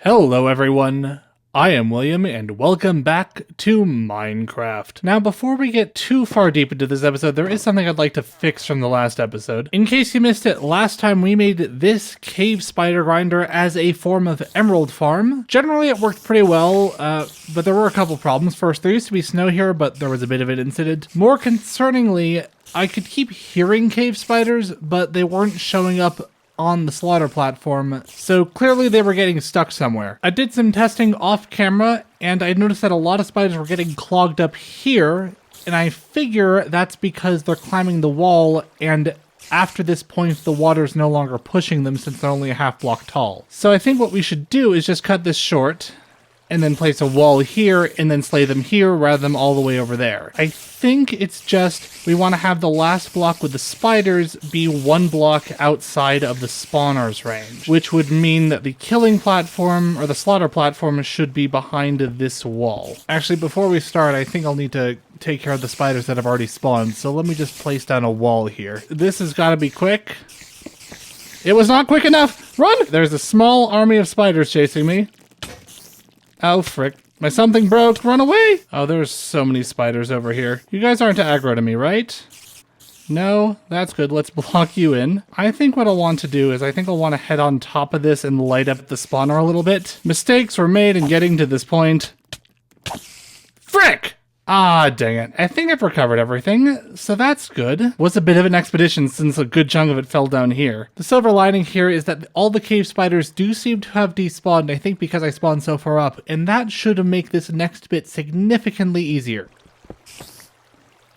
Hello everyone, I am William and welcome back to Minecraft. Now before we get too far deep into this episode, there is something I'd like to fix from the last episode. In case you missed it, last time we made this cave spider grinder as a form of emerald farm. Generally it worked pretty well, but there were a couple problems. First, there used to be snow here, but there was a bit of an incident. More concerningly, I could keep hearing cave spiders, but they weren't showing up on the slaughter platform, so clearly they were getting stuck somewhere. I did some testing off camera, and I noticed that a lot of spiders were getting clogged up here, and I figure that's because they're climbing the wall, and after this point the water's no longer pushing them since they're only a half block tall. So I think what we should do is just cut this short, and then place a wall here, and then slay them here rather than all the way over there. I think it's just we want to have the last block with the spiders be one block outside of the spawner's range, which would mean that the killing platform or the slaughter platform should be behind this wall. Actually, before we start, I think I'll need to take care of the spiders that have already spawned, so let me just place down a wall here. This has got to be quick. It was not quick enough! Run! There's a small army of spiders chasing me. Oh, frick. My something broke. Run away! Oh, there's so many spiders over here. You guys aren't aggro to me, right? No? That's good. Let's block you in. I think what I'll want to do is I think I'll want to head on top of this and light up the spawner a little bit. Mistakes were made in getting to this point. Frick! Ah, dang it. I think I've recovered everything, so that's good. Was a bit of an expedition since a good chunk of it fell down here. The silver lining here is that all the cave spiders do seem to have despawned, I think because I spawned so far up, and that should make this next bit significantly easier.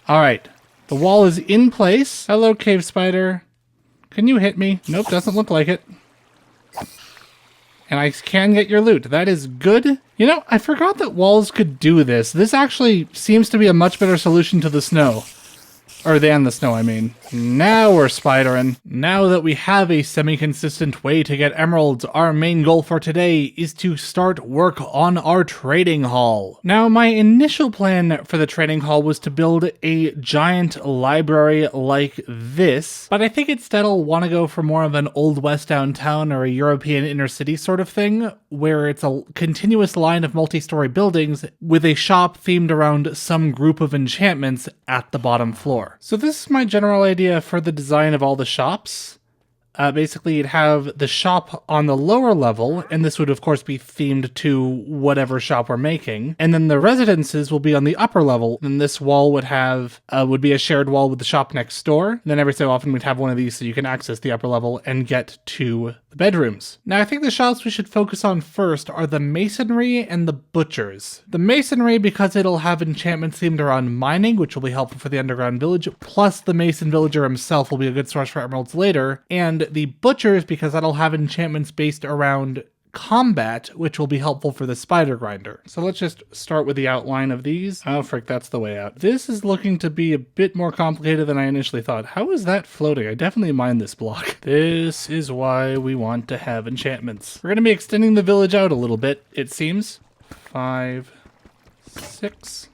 Alright, the wall is in place. Hello, cave spider. Can you hit me? Nope, doesn't look like it. And I can get your loot. That is good. You know, I forgot that walls could do this. This actually seems to be a much better solution to the snow. Or than the snow, I mean. Now we're spidering. Now that we have a semi-consistent way to get emeralds, our main goal for today is to start work on our trading hall. Now, my initial plan for the trading hall was to build a giant library like this, but I think instead I'll want to go for more of an Old West downtown or a European inner city sort of thing, where it's a continuous line of multi-story buildings with a shop themed around some group of enchantments at the bottom floor. So this is my general idea for the design of all the shops. Basically, you'd have the shop on the lower level, and this would of course be themed to whatever shop we're making. And then the residences will be on the upper level, and this wall would be a shared wall with the shop next door. And then every so often we'd have one of these so you can access the upper level and get to the bedrooms. Now I think the shops we should focus on first are the masonry and the butchers. The masonry because it'll have enchantments themed around mining, which will be helpful for the underground village, plus the mason villager himself will be a good source for emeralds later, and the butchers because that'll have enchantments based around combat, which will be helpful for the spider grinder. So let's just start with the outline of these. Oh frick, that's the way out. This is looking to be a bit more complicated than I initially thought. How is that floating? I definitely mined this block. This is why we want to have enchantments. We're going to be extending the village out a little bit, it seems. 5, 6.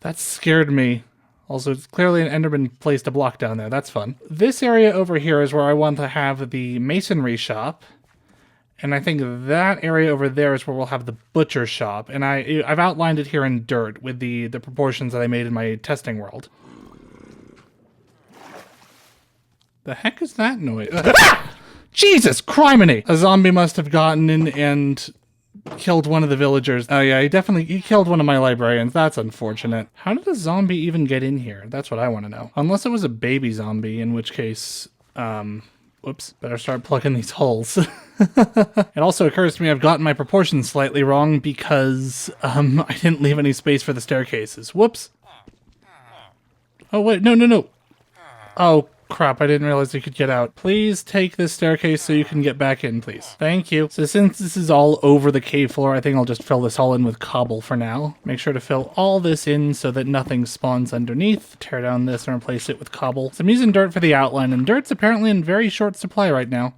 That scared me. Also, it's clearly an Enderman placed a block down there. That's fun. This area over here is where I want to have the masonry shop. And I think that area over there is where we'll have the butcher shop. And I've outlined it here in dirt with the proportions that I made in my testing world. The heck is that noise? Jesus criminy! A zombie must have gotten in and killed one of the villagers. Oh yeah, he killed one of my librarians. That's unfortunate. How did a zombie even get in here? That's what I want to know. Unless it was a baby zombie, in which case, whoops, better start plugging these holes. It also occurs to me I've gotten my proportions slightly wrong because, I didn't leave any space for the staircases. Whoops. Oh wait, no. Oh, crap, I didn't realize you could get out. Please take this staircase so you can get back in, please. Thank you. So since this is all over the cave floor, I think I'll just fill this all in with cobble for now. Make sure to fill all this in so that nothing spawns underneath. Tear down this and replace it with cobble. So I'm using dirt for the outline, and dirt's apparently in very short supply right now.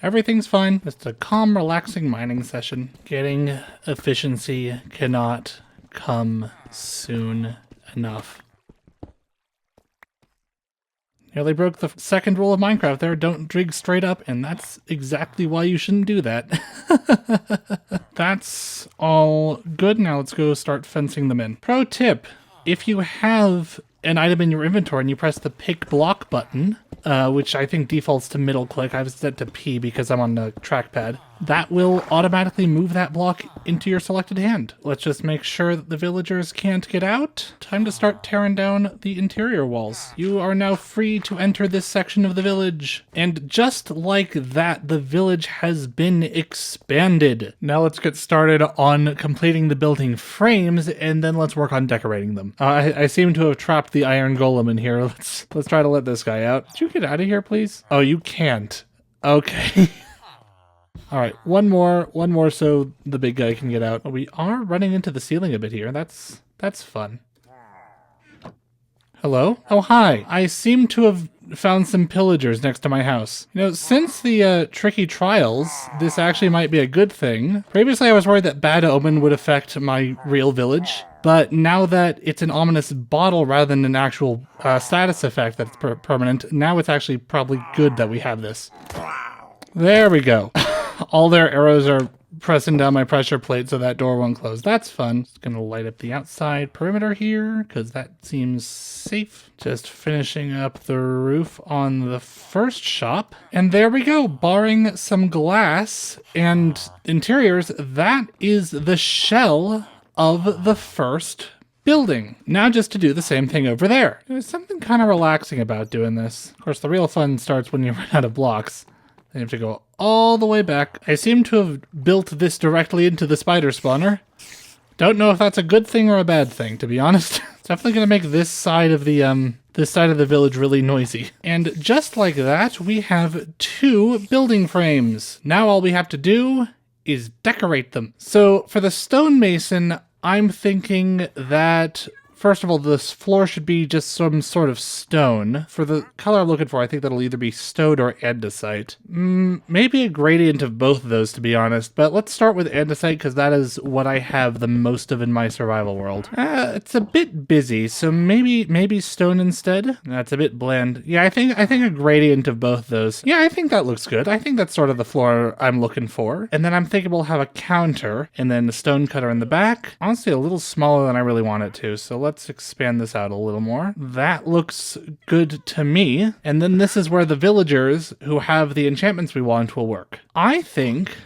Everything's fine. Just a calm, relaxing mining session. Getting efficiency cannot come soon enough. Nearly broke the second rule of Minecraft there. Don't dig straight up, and that's exactly why you shouldn't do that. That's all good. Now let's go start fencing them in. Pro tip, if you have an item in your inventory and you press the pick block button, which I think defaults to middle click, I've set to P because I'm on the trackpad, that will automatically move that block into your selected hand. Let's just make sure that the villagers can't get out. Time to start tearing down the interior walls. You are now free to enter this section of the village. And just like that, the village has been expanded. Now let's get started on completing the building frames, and then let's work on decorating them. I seem to have trapped the iron golem in here. Let's try to let this guy out. Did you get out of here, please? Oh, you can't. Okay. All right, one more so the big guy can get out. Oh, we are running into the ceiling a bit here. That's fun. Hello? Oh, hi. I seem to have found some pillagers next to my house. You know, since the tricky trials, this actually might be a good thing. Previously, I was worried that bad omen would affect my real village, but now that it's an ominous bottle rather than an actual status effect that's permanent, now it's actually probably good that we have this. There we go. All their arrows are pressing down my pressure plate so that door won't close. That's fun. Just gonna light up the outside perimeter here because that seems safe. Just finishing up the roof on the first shop. And there we go. Barring some glass and interiors, that is the shell of the first building. Now just to do the same thing over there. There's something kind of relaxing about doing this. Of course, the real fun starts when you run out of blocks. Then you have to go all the way back. I seem to have built this directly into the spider spawner. Don't know if that's a good thing or a bad thing, to be honest. It's definitely going to make this side of the village really noisy. And just like that, we have 2 building frames. Now all we have to do is decorate them. So for the stonemason, I'm thinking that first of all, this floor should be just some sort of stone. For the color I'm looking for, I think that'll either be stone or andesite. Maybe a gradient of both of those, to be honest. But let's start with andesite, because that is what I have the most of in my survival world. It's a bit busy, so maybe stone instead. That's a bit bland. Yeah, I think a gradient of both those. Yeah, I think that looks good. I think that's sort of the floor I'm looking for. And then I'm thinking we'll have a counter, and then a stone cutter in the back. Honestly, a little smaller than I really want it to, so let's expand this out a little more. That looks good to me. And then this is where the villagers who have the enchantments we want will work. I think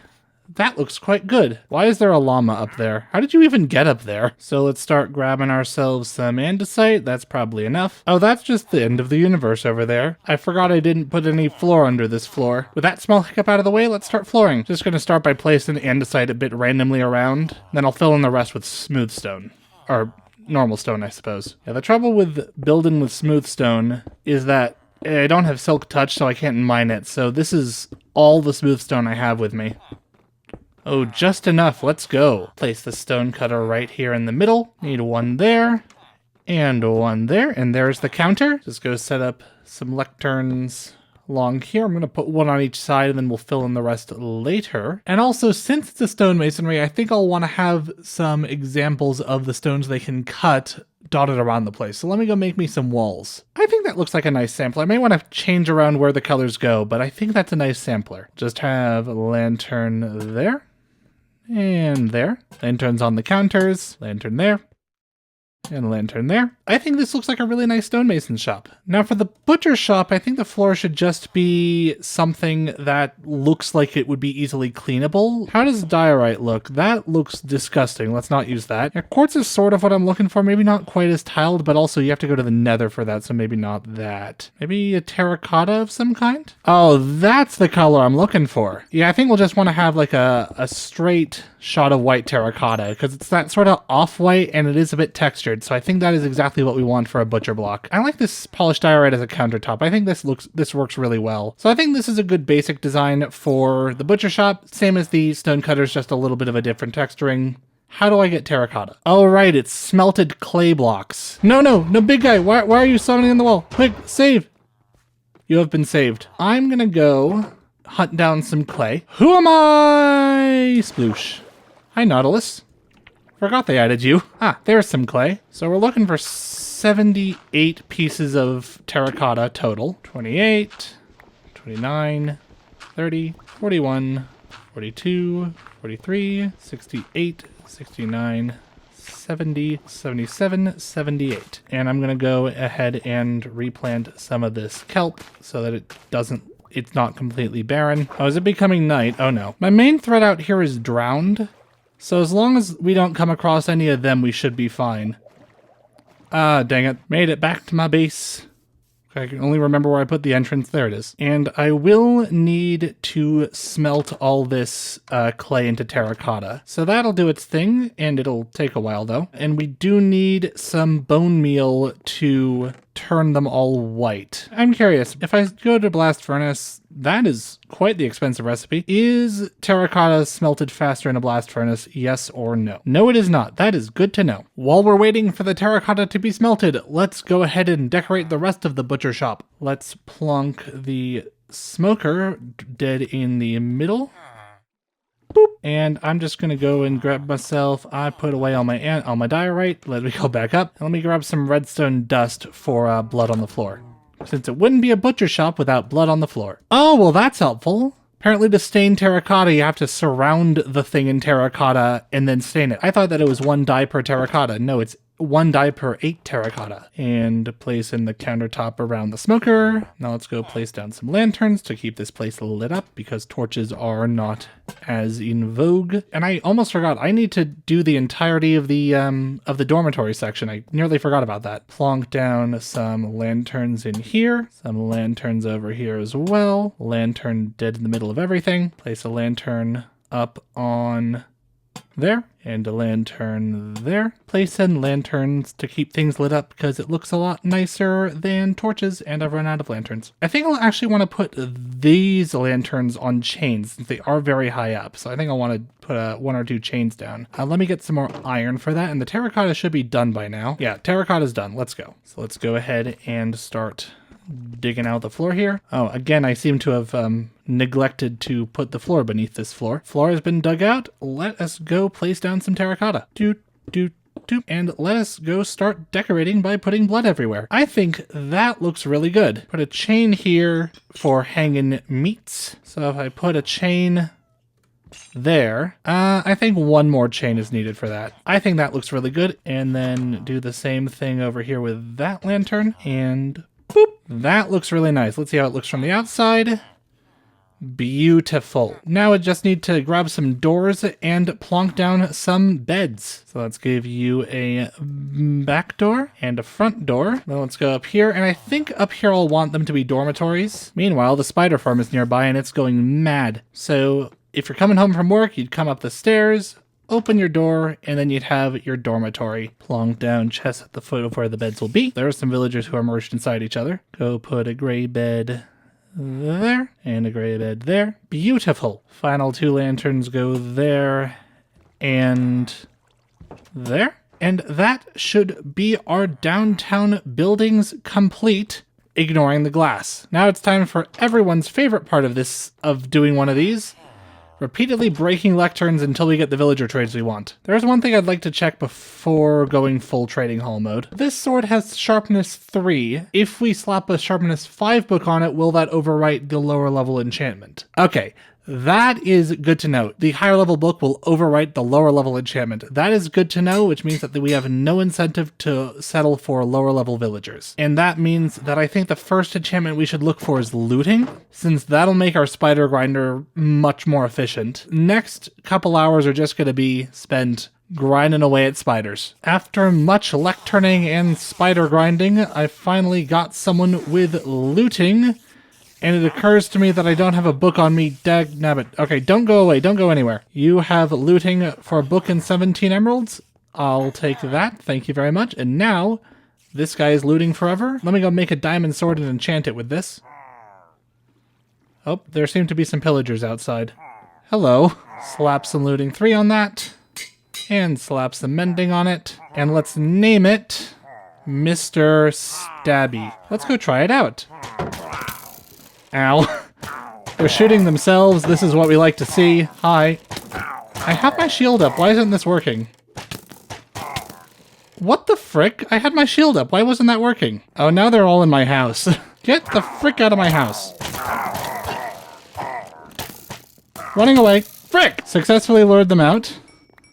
that looks quite good. Why is there a llama up there? How did you even get up there? So let's start grabbing ourselves some andesite. That's probably enough. Oh, that's just the end of the universe over there. I forgot I didn't put any floor under this floor. With that small hiccup out of the way, let's start flooring. Just gonna start by placing andesite a bit randomly around. Then I'll fill in the rest with smooth stone. Or normal stone, I suppose. Yeah, the trouble with building with smooth stone is that I don't have silk touch, so I can't mine it. So this is all the smooth stone I have with me. Oh, just enough. Let's go. Place the stone cutter right here in the middle. Need one there and one there. And there's the counter. Just go set up some lecterns along here. I'm going to put one on each side, and then we'll fill in the rest later. And also, since it's a stonemasonry, I think I'll want to have some examples of the stones they can cut dotted around the place. So let me go make me some walls. I think that looks like a nice sampler. I may want to change around where the colors go, but I think that's a nice sampler. Just have a lantern there and there. Lanterns on the counters. Lantern there. And a lantern there. I think this looks like a really nice stonemason shop. Now for the butcher shop, I think the floor should just be something that looks like it would be easily cleanable. How does diorite look? That looks disgusting. Let's not use that. Now, quartz is sort of what I'm looking for. Maybe not quite as tiled, but also you have to go to the nether for that, so maybe not that. Maybe a terracotta of some kind? Oh, that's the color I'm looking for. Yeah, I think we'll just want to have like a straight shot of white terracotta, because it's that sort of off-white and it is a bit textured, so I think that is exactly what we want for a butcher block. I like this polished diorite as a countertop. I think this works really well. So I think this is a good basic design for the butcher shop, same as the stone cutters, just a little bit of a different texturing. How do I get terracotta? Oh, right, it's smelted clay blocks. No, big guy, why are you summoning in the wall? Quick, save! You have been saved. I'm gonna go hunt down some clay. Who am I? Sploosh. Hi, Nautilus. Forgot they added you. Ah, there's some clay. So we're looking for 78 pieces of terracotta total. 28, 29, 30, 41, 42, 43, 68, 69, 70, 77, 78. And I'm gonna go ahead and replant some of this kelp so that it's not completely barren. Oh, is it becoming night? Oh no. My main threat out here is drowned. So as long as we don't come across any of them, we should be fine. Ah, dang it. Made it back to my base. I can only remember where I put the entrance. There it is. And I will need to smelt all this clay into terracotta. So that'll do its thing, and it'll take a while though. And we do need some bone meal to turn them all white. I'm curious, if I go to blast furnace, that is quite the expensive recipe. Is terracotta smelted faster in a blast furnace, yes or no? No, it is not. That is good to know. While we're waiting for the terracotta to be smelted, let's go ahead and decorate the rest of the butcher shop. Let's plonk the smoker dead in the middle. Boop. And I'm just gonna go and grab myself. I put away all my diorite. Let me go back up. Let me grab some redstone dust for blood on the floor, since it wouldn't be a butcher shop without blood on the floor. Oh, well, that's helpful. Apparently to stain terracotta, you have to surround the thing in terracotta and then stain it. I thought that it was 1 dye per terracotta. No, it's 1 dye per 8 terracotta. And place in the countertop around the smoker. Now let's go place down some lanterns to keep this place lit up, because torches are not as in vogue. And I almost forgot, I need to do the entirety of the dormitory section. I nearly forgot about that. Plonk down some lanterns in here, some lanterns over here as well. Lantern dead in the middle of everything. Place a lantern up on there, and a lantern there. Place in lanterns to keep things lit up because it looks a lot nicer than torches, and I've run out of lanterns. I think I'll actually want to put these lanterns on chains since they are very high up, so I think I'll want to put 1 or 2 chains down. Let me get some more iron for that, and the terracotta should be done by now. Yeah, terracotta's done. Let's go. So let's go ahead and start digging out the floor here. Oh, again, I seem to have neglected to put the floor beneath this floor. Floor has been dug out. Let us go place down some terracotta. Doot, doot, doot. And let us go start decorating by putting blood everywhere. I think that looks really good. Put a chain here for hanging meats. So if I put a chain there, I think 1 more chain is needed for that. I think that looks really good. And then do the same thing over here with that lantern, and boop. That looks really nice. Let's see how it looks from the outside. Beautiful. Now I just need to grab some doors and plonk down some beds. So let's give you a back door and a front door. Then let's go up here, and I think up here I'll want them to be dormitories. Meanwhile, the spider farm is nearby and it's going mad. So if you're coming home from work, you'd come up the stairs, open your door, and then you'd have your dormitory. Plonk down chests at the foot of where the beds will be. There are some villagers who are merged inside each other. Go put a gray bed there, and a gray bed there. Beautiful. Final 2 lanterns go there and there. And that should be our downtown buildings complete, ignoring the glass. Now it's time for everyone's favorite part of doing one of these. Repeatedly breaking lecterns until we get the villager trades we want. There's one thing I'd like to check before going full trading hall mode. This sword has sharpness 3. If we slap a sharpness 5 book on it, will that overwrite the lower level enchantment? Okay, that is good to know. The higher level book will overwrite the lower level enchantment. That is good to know, which means that we have no incentive to settle for lower level villagers. And that means that I think the first enchantment we should look for is looting, since that'll make our spider grinder much more efficient. Next couple hours are just going to be spent grinding away at spiders. After much lecterning and spider grinding, I finally got someone with looting. And it occurs to me that I don't have a book on me. Dagnabbit. Okay, don't go away. Don't go anywhere. You have looting for a book and 17 emeralds. I'll take that. Thank you very much. And now, this guy is looting forever. Let me go make a diamond sword and enchant it with this. Oh, there seem to be some pillagers outside. Hello. Slap some looting 3 on that. And slap some mending on it. And let's name it Mr. Stabby. Let's go try it out. Ow. They're shooting themselves. This is what we like to see. Hi. I have my shield up. Why isn't this working? What the frick? I had my shield up. Why wasn't that working? Oh, now they're all in my house. Get the frick out of my house. Running away. Frick! Successfully lured them out.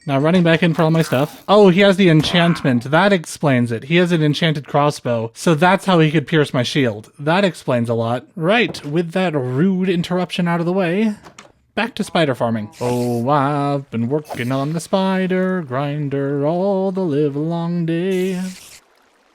Now running back in for all my stuff. Oh, he has the enchantment. That explains it. He has an enchanted crossbow, so that's how he could pierce my shield. That explains a lot. Right, with that rude interruption out of the way, back to spider farming. Oh, I've been working on the spider grinder all the livelong day.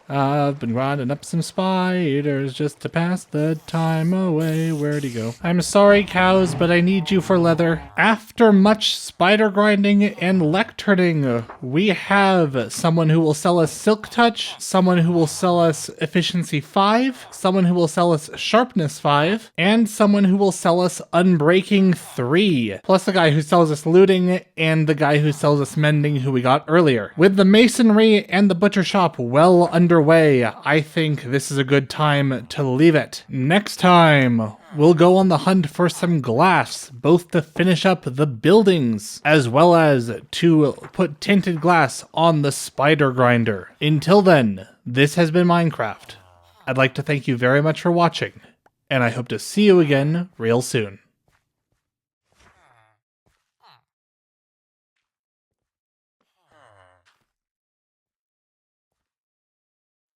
I've been grinding up some spiders just to pass the time away. Where'd he go? I'm sorry, cows, but I need you for leather. After much spider grinding and lecterning, we have someone who will sell us Silk Touch, someone who will sell us Efficiency 5, someone who will sell us Sharpness 5, and someone who will sell us Unbreaking 3, plus the guy who sells us Looting and the guy who sells us Mending who we got earlier. With the Masonry and the Butcher Shop well underway, I think this is a good time to leave it. Next time, we'll go on the hunt for some glass, both to finish up the buildings, as well as to put tinted glass on the spider grinder. Until then, this has been Minecraft. I'd like to thank you very much for watching, and I hope to see you again real soon.